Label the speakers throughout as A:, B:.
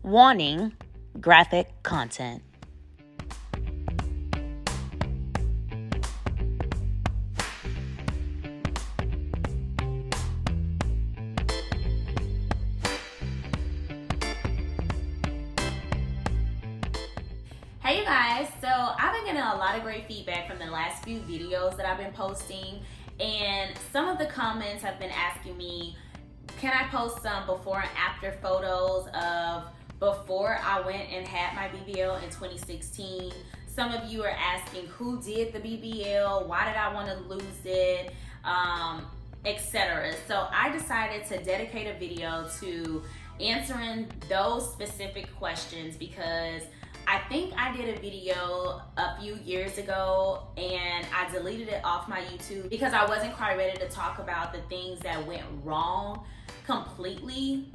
A: Warning, graphic content.
B: Hey you guys, so I've been getting a lot of great feedback from the last few videos that I've been posting, and some of the comments have been asking me, can I post some before and after photos of before I went and had my BBL in 2016. Some of you are asking who did the BBL, why did I want to lose it, etc. So I decided to dedicate a video to answering those specific questions because I think I did a video a few years ago and I deleted it off my YouTube because I wasn't quite ready to talk about the things that went wrong completely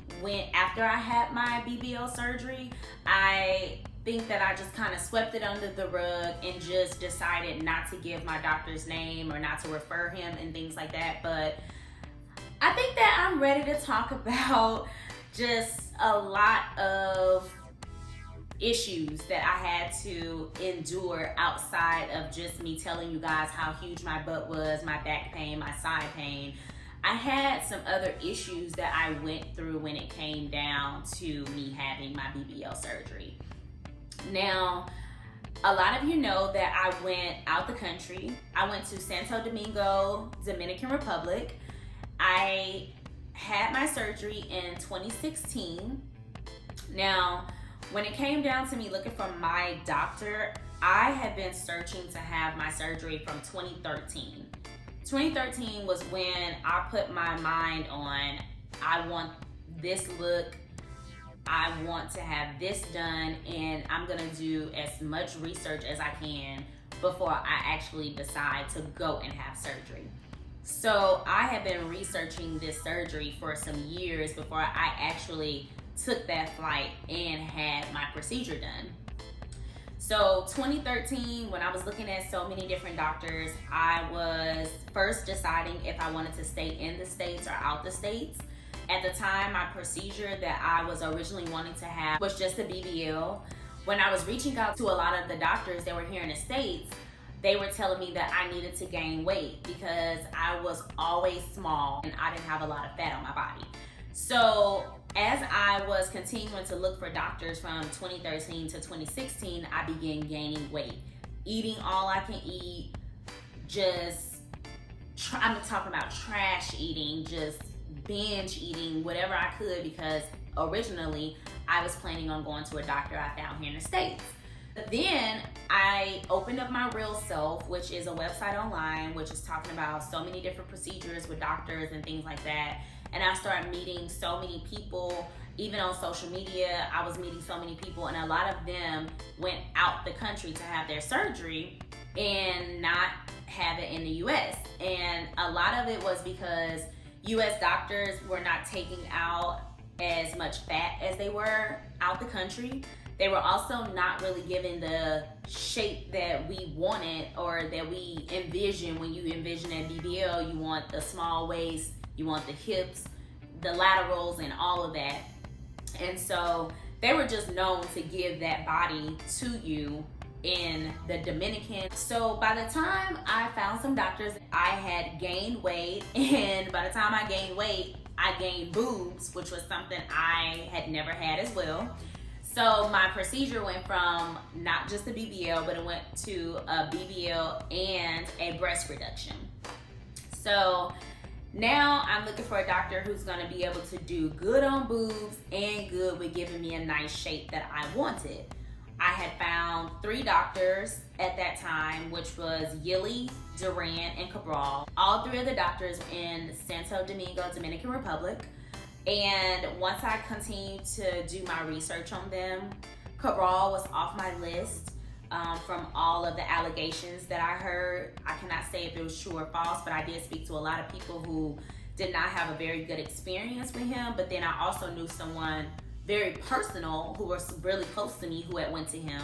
B: after I had my BBL surgery. I think that I just kind of swept it under the rug and just decided not to give my doctor's name or not to refer him and things like that. But I think that I'm ready to talk about just a lot of issues that I had to endure outside of just me telling you guys how huge my butt was, my back pain, my side pain. I had some other issues that I went through when it came down to me having my BBL surgery. Now, a lot of you know that I went out the country. I went to Santo Domingo, Dominican Republic. I had my surgery in 2016. Now, when it came down to me looking for my doctor, I had been searching to have my surgery from 2013. 2013 was when I put my mind on, I want this look, I want to have this done, and I'm gonna do as much research as I can before I actually decide to go and have surgery. So I have been researching this surgery for some years before I actually took that flight and had my procedure done. So 2013, when I was looking at so many different doctors, I was first deciding if I wanted to stay in the States or out the States. At the time, my procedure that I was originally wanting to have was just a BBL. When I was reaching out to a lot of the doctors that were here in the States, they were telling me that I needed to gain weight because I was always small and I didn't have a lot of fat on my body. So as I was continuing to look for doctors from 2013 to 2016, I began gaining weight, eating all I can eat, I'm talking about trash eating, just binge eating, whatever I could, because originally I was planning on going to a doctor I found here in the States. But then I opened up my Real Self, which is a website online, which is talking about so many different procedures with doctors and things like that. And I started meeting so many people, even on social media. I was meeting so many people, and a lot of them went out the country to have their surgery and not have it in the US. And a lot of it was because US doctors were not taking out as much fat as they were out the country. They were also not really given the shape that we wanted or that we envision. When you envision a BBL, you want the small waist, you want the hips, the laterals, and all of that. And so they were just known to give that body to you in the Dominican. So by the time I found some doctors, I had gained weight, and by the time I gained weight, I gained boobs, which was something I had never had as well. So my procedure went from not just a BBL, but it went to a BBL and a breast reduction. So now I'm looking for a doctor who's gonna be able to do good on boobs and good with giving me a nice shape that I wanted. I had found 3 doctors at that time, which was Yili, Duran, and Cabral. All 3 of the doctors in Santo Domingo, Dominican Republic. And once I continued to do my research on them, Cabral was off my list from all of the allegations that I heard. I cannot say if it was true or false, but I did speak to a lot of people who did not have a very good experience with him. But then I also knew someone very personal who was really close to me who had went to him,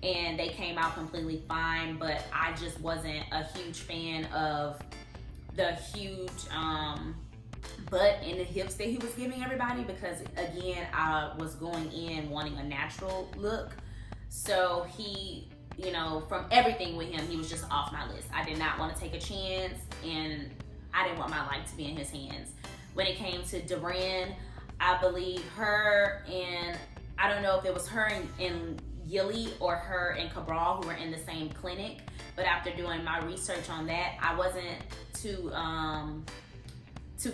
B: and they came out completely fine. But I just wasn't a huge fan of the huge butt and the hips that he was giving everybody, because again, I was going in wanting a natural look. So he, you know, from everything with him, he was just off my list. I did not want to take a chance, and I didn't want my life to be in his hands. When it came to Duran, I believe her and, I don't know if it was her and Yili or her and Cabral who were in the same clinic, but after doing my research on that, I wasn't too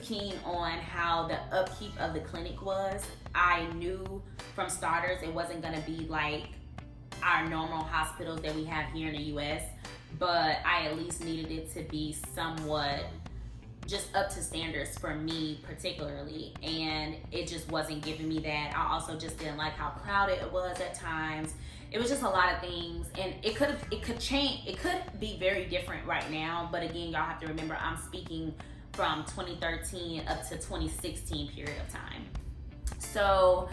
B: keen on how the upkeep of the clinic was. I knew from starters it wasn't gonna be like our normal hospitals that we have here in the US, but I at least needed it to be somewhat just up to standards for me particularly, and it just wasn't giving me that. I also just didn't like how crowded it was at times. It was just a lot of things, and it could change. It could be very different right now, but again, y'all have to remember I'm speaking from 2013 up to 2016 period of time. So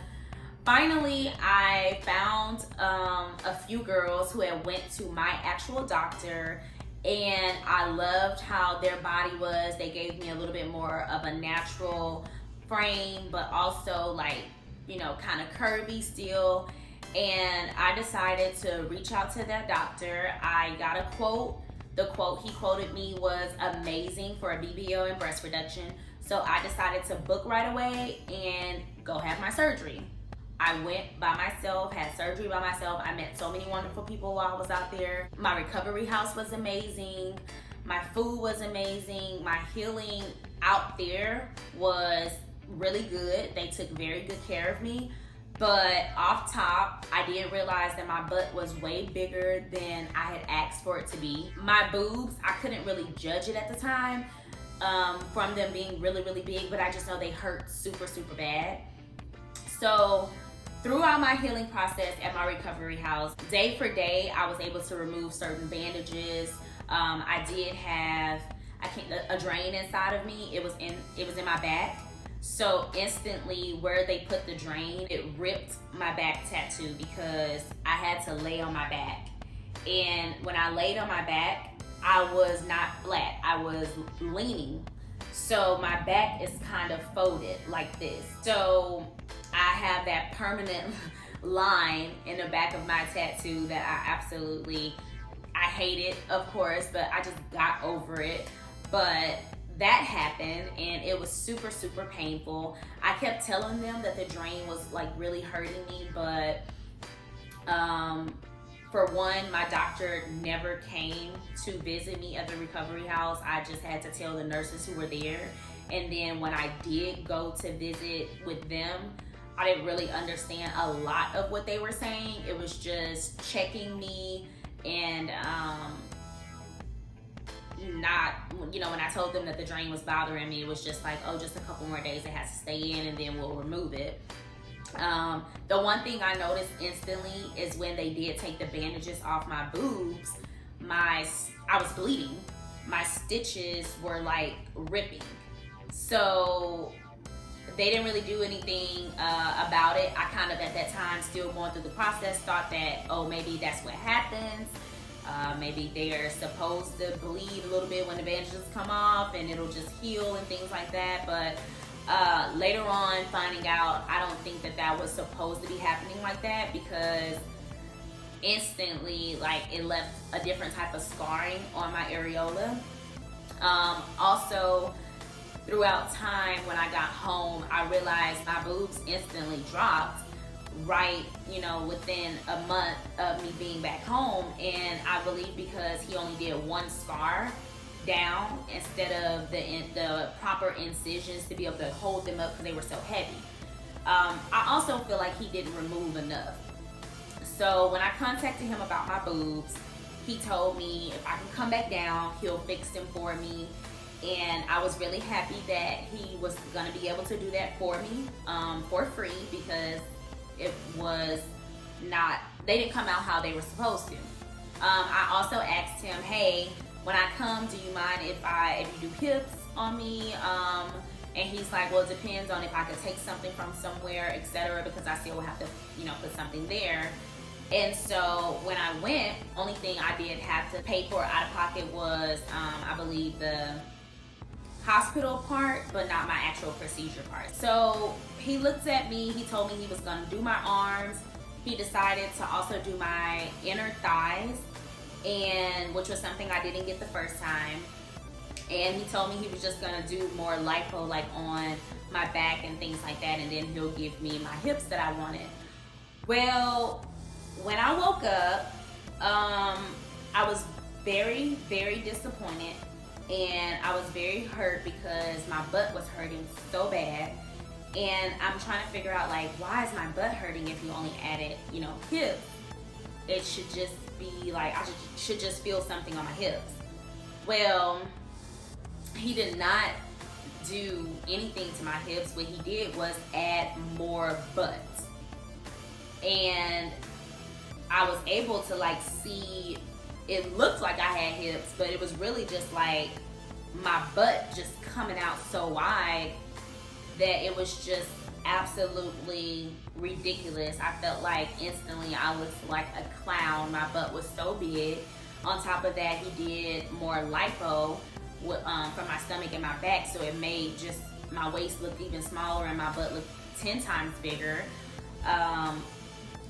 B: finally, I found a few girls who had went to my actual doctor, and I loved how their body was. They gave me a little bit more of a natural frame, but also like, you know, kind of curvy still. And I decided to reach out to that doctor. I got a quote. The quote he quoted me was amazing for a BBL and breast reduction. So I decided to book right away and go have my surgery. I went by myself, had surgery by myself. I met so many wonderful people while I was out there. My recovery house was amazing. My food was amazing. My healing out there was really good. They took very good care of me. But off top, I didn't realize that my butt was way bigger than I had asked for it to be. My boobs, I couldn't really judge it at the time from them being really, really big, but I just know they hurt super, super bad. So throughout my healing process at my recovery house, day for day, I was able to remove certain bandages. I did have a drain inside of me. It was in my back. So instantly where they put the drain, it ripped my back tattoo because I had to lay on my back. And when I laid on my back, I was not flat, I was leaning. So my back is kind of folded like this. So I have that permanent line in the back of my tattoo that I hate it, of course, but I just got over it. But that happened and it was super, super painful. I kept telling them that the drain was like really hurting me, but for one, my doctor never came to visit me at the recovery house. I just had to tell the nurses who were there. And then when I did go to visit with them, I didn't really understand a lot of what they were saying. It was just checking me and not, you know, when I told them that the drain was bothering me, it was just like, oh, just a couple more days, it has to stay in and then we'll remove it. The one thing I noticed instantly is when they did take the bandages off my boobs, I was bleeding. My stitches were like ripping. So they didn't really do anything about it. I kind of at that time, still going through the process, thought that, oh, maybe that's what happens. Maybe they're supposed to bleed a little bit when the bandages come off and it'll just heal and things like that. But later on, finding out, I don't think that was supposed to be happening like that, because instantly, like, it left a different type of scarring on my areola. Also, throughout time when I got home, I realized my boobs instantly dropped right, you know, within a month of me being back home. And I believe because he only did one scar down instead of the proper incisions to be able to hold them up because they were so heavy. I also feel like he didn't remove enough. So when I contacted him about my boobs, he told me if I can come back down, he'll fix them for me. And I was really happy that he was gonna be able to do that for me for free, because it was not, they didn't come out how they were supposed to. I also asked him, hey, when I come, do you mind if you do hips on me? And he's like, well, it depends on if I could take something from somewhere, etc., because I still will have to, you know, put something there. And so when I went, only thing I did have to pay for out of pocket was, I believe, the hospital part, but not my actual procedure part. So he looked at me, he told me he was gonna do my arms. He decided to also do my inner thighs, and which was something I didn't get the first time. And he told me he was just gonna do more lipo, like on my back and things like that, and then he'll give me my hips that I wanted. Well, when I woke up, I was very, very disappointed, and I was very hurt because my butt was hurting so bad. And I'm trying to figure out, like, why is my butt hurting if you only added, you know, hips? It should just be like, I should just feel something on my hips. Well, he did not do anything to my hips. What he did was add more butt. And I was able to like see, it looked like I had hips, but it was really just like my butt just coming out so wide that it was just absolutely ridiculous. I felt like instantly I looked like a clown. My butt was so big. On top of that, he did more lipo for my stomach and my back, so it made just my waist look even smaller and my butt look 10 times bigger.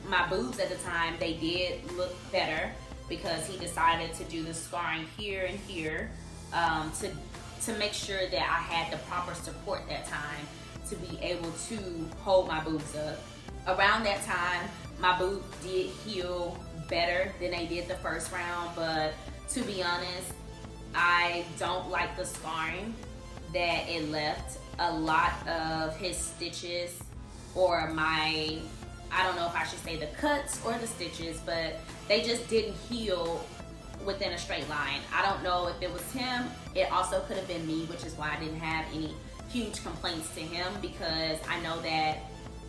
B: My boobs at the time, they did look better because he decided to do the scarring here and here to make sure that I had the proper support that time to be able to hold my boobs up. Around that time, my boobs did heal better than they did the first round, but to be honest, I don't like the scarring that it left. A lot of his stitches, or my, I don't know if I should say the cuts or the stitches, but they just didn't heal within a straight line. I don't know if it was him. It also could have been me, which is why I didn't have any huge complaints to him, because I know that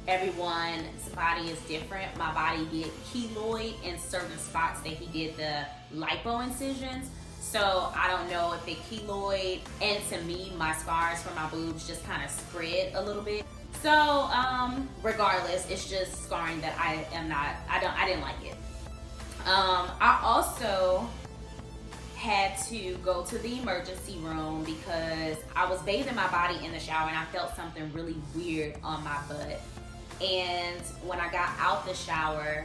B: everyone's body is different. My body did keloid in certain spots that he did the lipo incisions. So I don't know if it keloid, and to me, my scars from my boobs just kind of spread a little bit. So regardless, it's just scarring that I didn't like it. I also had to go to the emergency room because I was bathing my body in the shower and I felt something really weird on my butt. And when I got out the shower,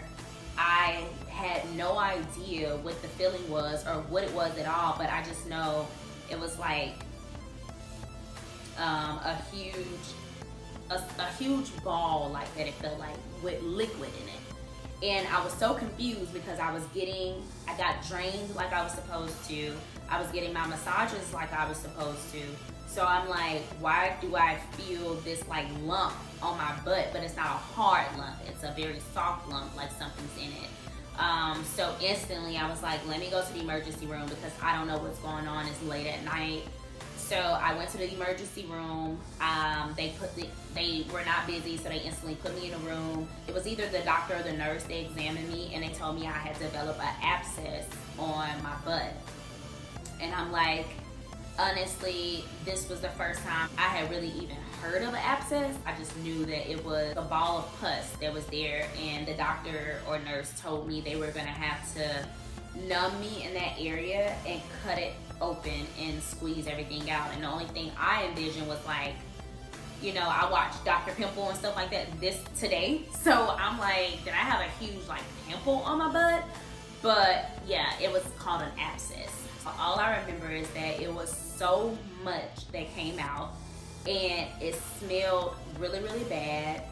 B: I had no idea what the feeling was or what it was at all, but I just know it was like a huge ball like that, it felt like, with liquid in it. And I was so confused because I got drained like I was supposed to. I was getting my massages like I was supposed to. So I'm like, why do I feel this like lump on my butt, but it's not a hard lump. It's a very soft lump, like something's in it. So instantly I was like, let me go to the emergency room because I don't know what's going on. It's late at night. So I went to the emergency room. They were not busy, so they instantly put me in a room. It was either the doctor or the nurse. They examined me and they told me I had developed an abscess on my butt. And I'm like, honestly, this was the first time I had really even heard of an abscess. I just knew that it was a ball of pus that was there, and the doctor or nurse told me they were gonna have to numb me in that area and cut it open and squeeze everything out. And the only thing I envisioned was like, you know, I watched Dr. Pimple and stuff like that today. So I'm like, did I have a huge like pimple on my butt? But yeah, it was called an abscess. So all I remember is that it was so much that came out and it smelled really, really bad.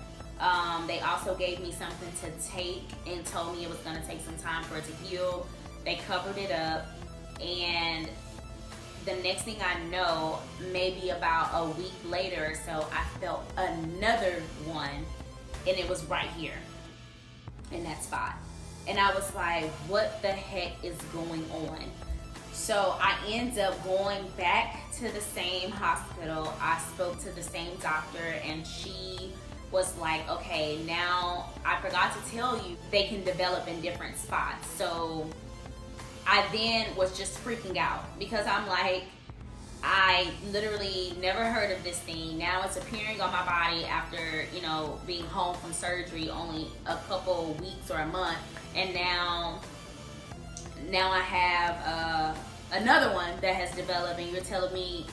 B: They also gave me something to take and told me it was gonna take some time for it to heal. They covered it up, and the next thing I know, maybe about a week later or so, I felt another one, and it was right here in that spot. And I was like, what the heck is going on? So I end up going back to the same hospital. I spoke to the same doctor, and she was like, okay, now I forgot to tell you, they can develop in different spots. So I then was just freaking out because I'm like, I literally never heard of this thing. Now it's appearing on my body after, you know, being home from surgery only a couple weeks or a month. And now I have another one that has developed, and you're telling me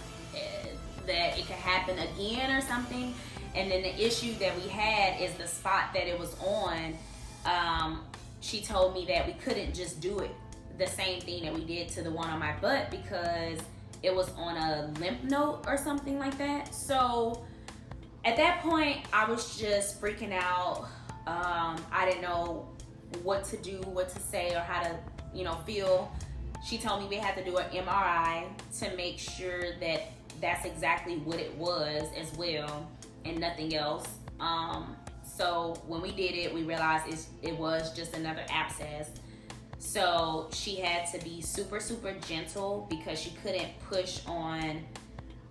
B: that it could happen again or something. And then the issue that we had is the spot that it was on. She told me that we couldn't just do it the same thing that we did to the one on my butt because it was on a lymph node or something like that. So at that point, I was just freaking out. I didn't know what to do, what to say, or how to, feel. She told me we had to do an MRI to make sure that that's exactly what it was as well and nothing else. So when we did it, we realized it was just another abscess. So she had to be super, super gentle because she couldn't push on,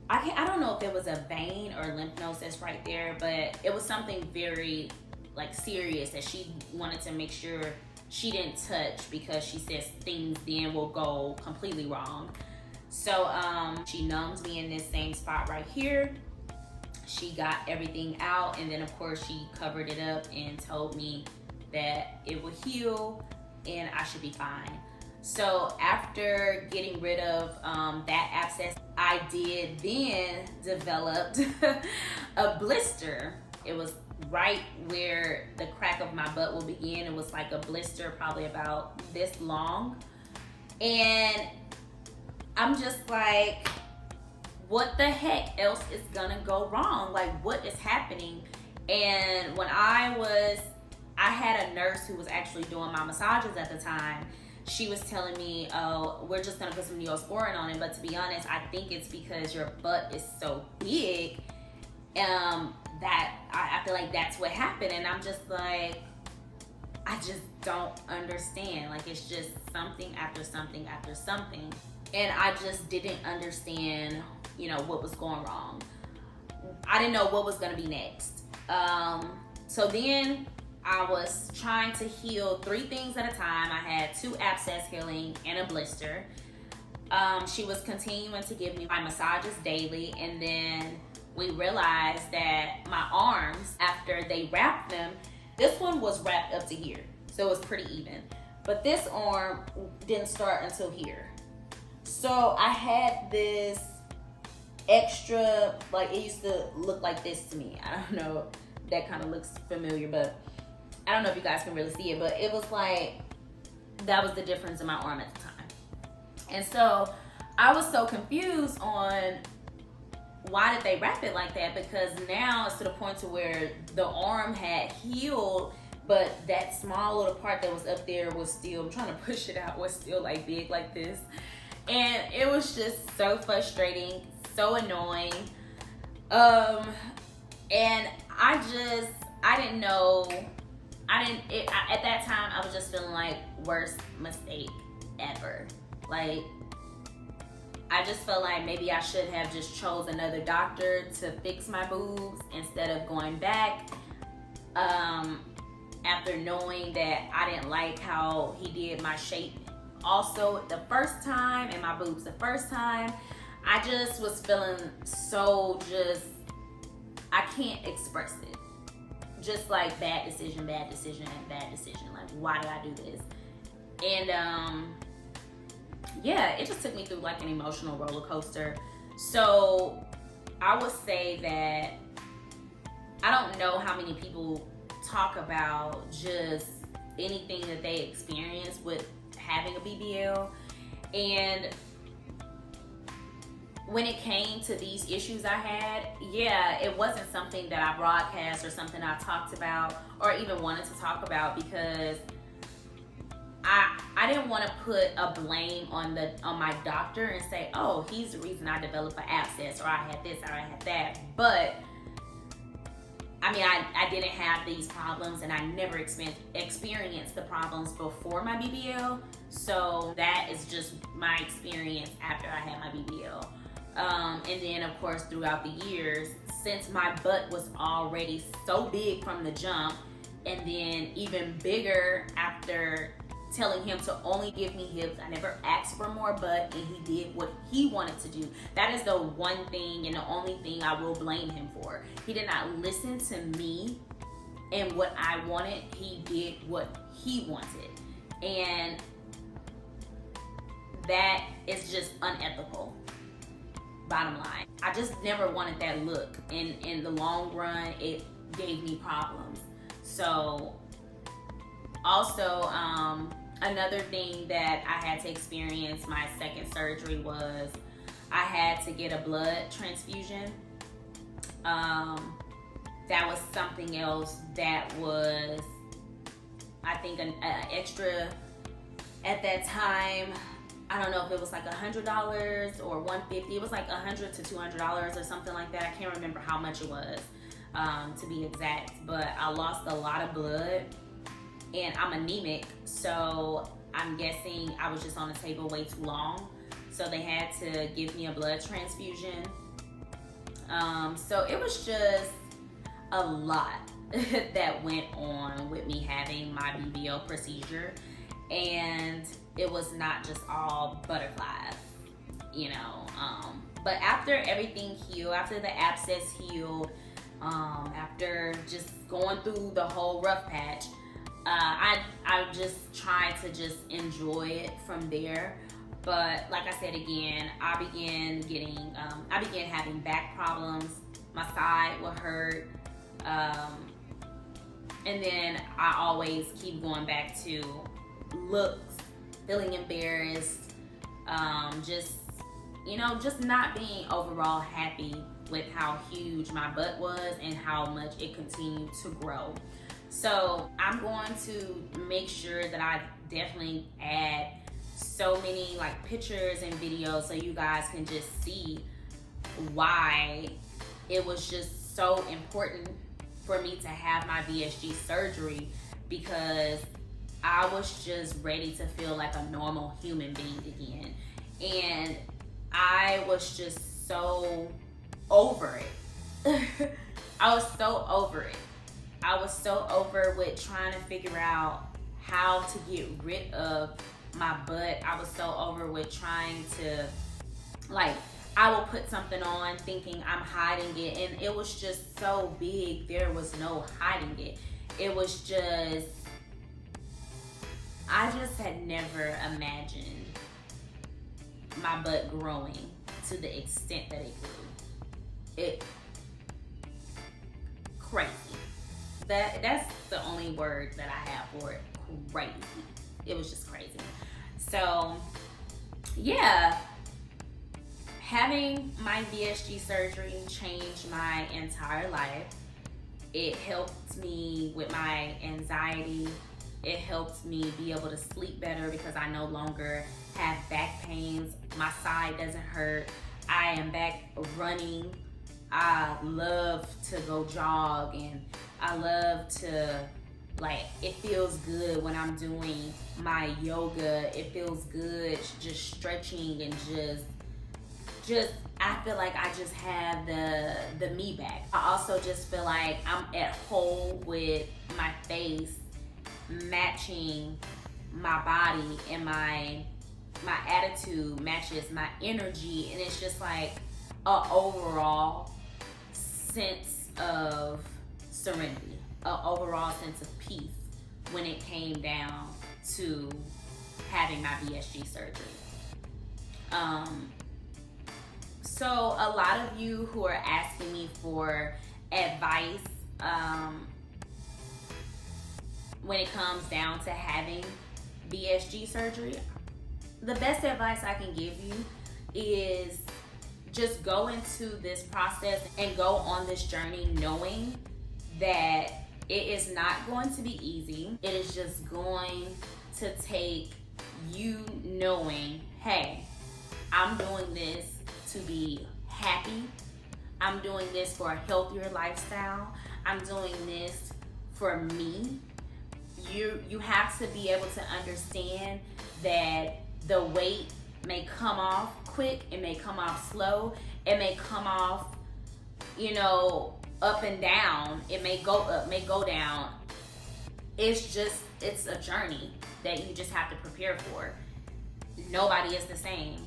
B: I don't know if it was a vein or lymph nodes that's right there, but it was something very serious that she wanted to make sure she didn't touch because she says things then will go completely wrong. So she numbed me in this same spot right here. She got everything out, and then of course she covered it up and told me that it would heal and I should be fine. So after getting rid of that abscess, I did then developed a blister. It was right where the crack of my butt will begin. It was like a blister probably about this long. And I'm just like, what the heck else is gonna go wrong? Like, what is happening? And when I had a nurse who was actually doing my massages at the time. She was telling me, oh, we're just gonna put some Neosporin on it. But to be honest, I think it's because your butt is so big that I feel like that's what happened. And I'm just like, I just don't understand. Like, it's just something after something after something. And I just didn't understand, what was going wrong. I didn't know what was gonna be next. So then I was trying to heal 3 things at a time. I had 2 abscess healing and a blister. She was continuing to give me my massages daily, and then we realized that my arms, after they wrapped them, this one was wrapped up to here, so it was pretty even. But this arm didn't start until here. So I had this extra, it used to look like this to me. I don't know, that kind of looks familiar, but I don't know if you guys can really see it, but it was like, that was the difference in my arm at the time. And so I was so confused on why did they wrap it like that, because now it's to the point to where the arm had healed, but that small little part that was up there was still, I'm trying to push it out, was still big like this. And it was just so frustrating, so annoying. And I didn't know, at that time, I was just feeling like worst mistake ever. I just felt like maybe I should have just chose another doctor to fix my boobs instead of going back. After knowing that I didn't like how he did my shape also the first time and my boobs the first time, I just was feeling so I can't express it. Just bad decision, and bad decision. Why did I do this? And yeah, it just took me through an emotional roller coaster. So I would say that I don't know how many people talk about just anything that they experience with having a BBL. And when it came to these issues I had, yeah, it wasn't something that I broadcast or something I talked about or even wanted to talk about, because I didn't want to put a blame on my doctor and say, oh, he's the reason I developed an abscess, or I had this, or I had that. But I didn't have these problems, and I never experienced the problems before my BBL. So that is just my experience after I had my BBL. And then of course throughout the years, since my butt was already so big from the jump, and then even bigger after telling him to only give me hips, I never asked for more butt, and he did what he wanted to do. That is the one thing and the only thing I will blame him for. He did not listen to me and what I wanted. He did what he wanted, and that is just unethical. bottom line. I just never wanted that look. In the long run, it gave me problems. So also, another thing that I had to experience my second surgery was I had to get a blood transfusion. That was something else that was, I think, an extra at that time. I don't know if it was like $100 or $150. It was like $100 to $200 or something like that. I can't remember how much it was, to be exact. But I lost a lot of blood, and I'm anemic, so I'm guessing I was just on the table way too long. So they had to give me a blood transfusion. So it was just a lot that went on with me having my BBL procedure, and it was not just all butterflies, you know. But after everything healed, after the abscess healed, after just going through the whole rough patch, I just tried to just enjoy it from there. But like I said again, I began having back problems. My side would hurt. And then I always keep going back to looks, feeling embarrassed, just not being overall happy with how huge my butt was and how much it continued to grow. So I'm going to make sure that I definitely add so many like pictures and videos so you guys can just see why it was just so important for me to have my VSG surgery, because I was just ready to feel like a normal human being again. And I was just so over it. I was so over it. I was so over with trying to figure out how to get rid of my butt. I was so over with trying to, like, I will put something on thinking I'm hiding it, and it was just so big, there was no hiding it. It was just, I just had never imagined my butt growing to the extent that it grew. It, crazy. That's the only word that I have for it, crazy. It was just crazy. So, yeah. Having my VSG surgery changed my entire life. It helped me with my anxiety. It helped me be able to sleep better because I no longer have back pains. My side doesn't hurt. I am back running. I love to go jog, and I love to, like, it feels good when I'm doing my yoga. It feels good just stretching and just I feel like I just have the me back. I also just feel like I'm at whole with my face matching my body, and my attitude matches my energy, and it's just like a overall sense of serenity, a overall sense of peace when it came down to having my VSG surgery. So a lot of you who are asking me for advice when it comes down to having VSG surgery, the best advice I can give you is just go into this process and go on this journey knowing that it is not going to be easy. It is just going to take you knowing, hey, I'm doing this to be happy. I'm doing this for a healthier lifestyle. I'm doing this for me. You have to be able to understand that the weight may come off quick, it may come off slow, it may come off, up and down. It may go up, may go down. It's a journey that you just have to prepare for. Nobody is the same.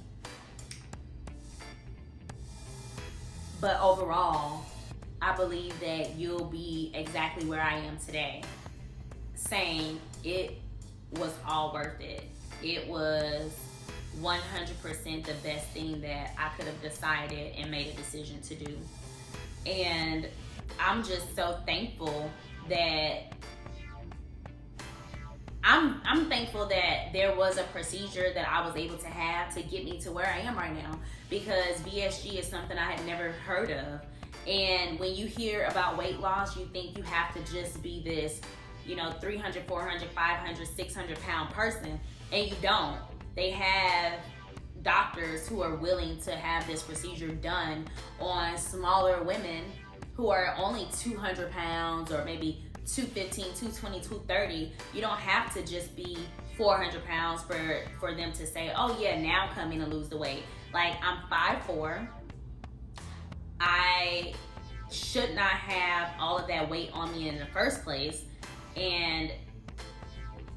B: But overall, I believe that you'll be exactly where I am today, saying it was all worth it. It was 100% the best thing that I could have decided and made a decision to do. And I'm just so thankful that I'm thankful that there was a procedure that I was able to have to get me to where I am right now, because VSG is something I had never heard of. And when you hear about weight loss, you think you have to just be this, 300, 400, 500, 600 pound person, and you don't. They have doctors who are willing to have this procedure done on smaller women who are only 200 pounds or maybe 215, 220, 230. You don't have to just be 400 pounds for them to say, oh yeah, now come in and lose the weight. Like, I'm 5'4". I should not have all of that weight on me in the first place. And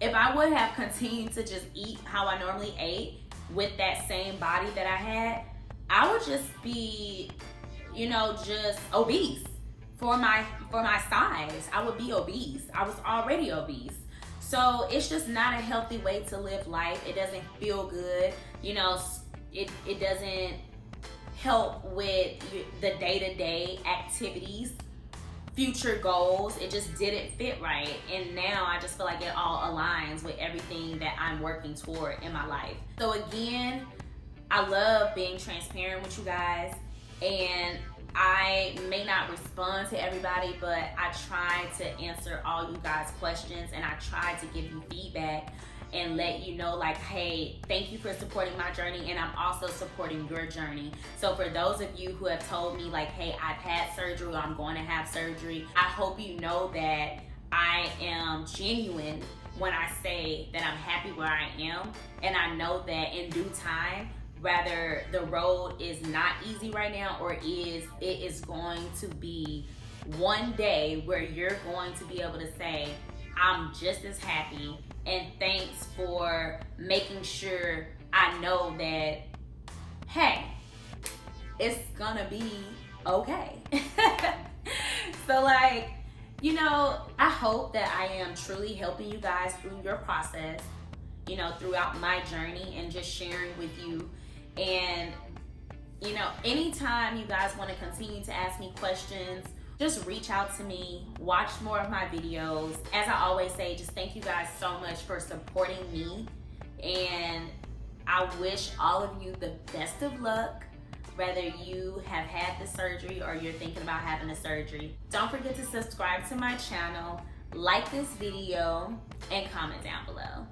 B: if I would have continued to just eat how I normally ate with that same body that I had, I would just be, just obese for my size. I would be obese. I was already obese. So it's just not a healthy way to live life. It doesn't feel good. It doesn't help with the day-to-day activities, future goals. It just didn't fit right. And now I just feel like it all aligns with everything that I'm working toward in my life. So again, I love being transparent with you guys, and I may not respond to everybody, but I try to answer all you guys' questions, and I try to give you feedback and let you know, like, hey, thank you for supporting my journey, and I'm also supporting your journey. So for those of you who have told me, like, hey, I've had surgery, or I'm going to have surgery, I hope you know that I am genuine when I say that I'm happy where I am, and I know that in due time, whether the road is not easy right now or it is going to be one day where you're going to be able to say, I'm just as happy, and thanks for making sure I know that, hey, it's gonna be okay. So like, I hope that I am truly helping you guys through your process, throughout my journey, and just sharing with you. And, anytime you guys want to continue to ask me questions, just reach out to me, watch more of my videos. As I always say, just thank you guys so much for supporting me. And I wish all of you the best of luck, whether you have had the surgery or you're thinking about having the surgery. Don't forget to subscribe to my channel, like this video, and comment down below.